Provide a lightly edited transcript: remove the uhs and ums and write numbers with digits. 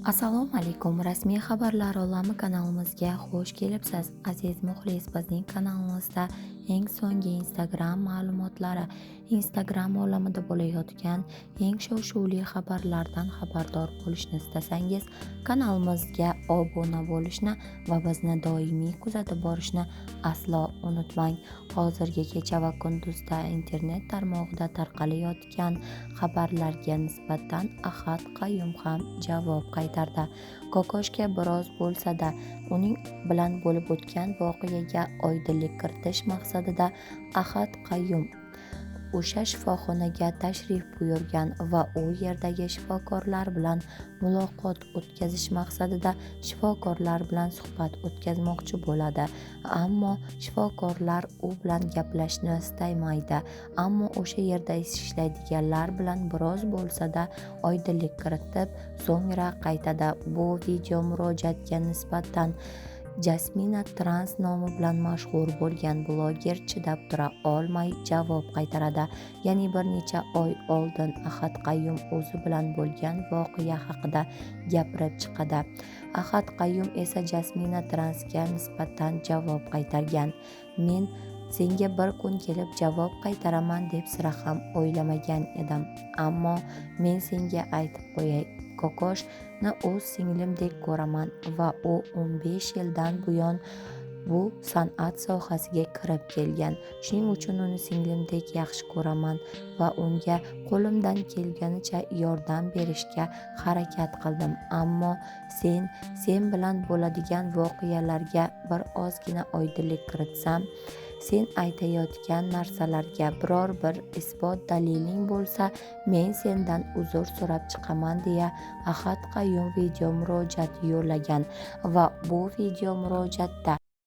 Assalomu alaykum. Rasmiy xabarlar olami kanalimizga xush kelibsiz. Aziz muxlis, bizning kanalimizda eng so'nggi Instagram ma'lumotlari, Instagram olamida bo'layotgan eng shov-shuvli xabarlardan xabardor bo'lishni istasangiz, kanalimizga obuna bo'lishni va bizni doimiy kuzatib borishni aslo unutmang. Hozirgi kecha va kunduzda internet tarmog'ida tarqalayotgan xabarlarga nisbatan Ahad Qayum ham javob qaytardi. Kokoshga biroz bo'lsa-da uning bilan bo'lib o'tgan voqeaga oydinlik kiritish maqsadida Ahad Qayum o'sha shifoxonaga tashrif buyurgan va u yerdagi shifokorlar bilan muloqot o'tkazish maqsadida shifokorlar bilan suhbat o'tkazmoqchi bo'ladi. Ammo shifokorlar u bilan gaplashishni istamaydi. Ammo o'sha yerda ishlaydiganlar bilan biroz bo'lsa-da oydinlik kiritib, so'ngra qaytada bu video murojaatga nisbatan Jasmina Trans nomi bilan mashhur bo'lgan bloger chidab tura olmay javob qaytaradi. Ya'ni bir necha oy oldin Ahad Qayum o'zi bilan bo'lgan voqea haqida gapirib chiqadi. Ahad Qayum esa Jasmina Transga nisbatan javob qaytargan. Men senga bir kun kelib javob qaytaraman deb sira ham o'ylamagan edim. Ammo men senga aytib qo'yay, Kokoshni o'z singlimdek ko'raman va u 15 yildan buyon bu san'at sohasiga kirib kelgan. Shuning uchun uni singlimdek yaxshi ko'raman va unga qo'limdan kelganicha yordam berishga harakat qildim. Ammo sen bilan bo'ladigan voqealarga bir ozgina oydinlik kiritsam, sen aytayotgan narsalarga biror bir isbot daliling bo'lsa, men sendan uzr so'rab chiqaman deya Ahad Qayum video murojaat yo'llagan va bu video murojaatda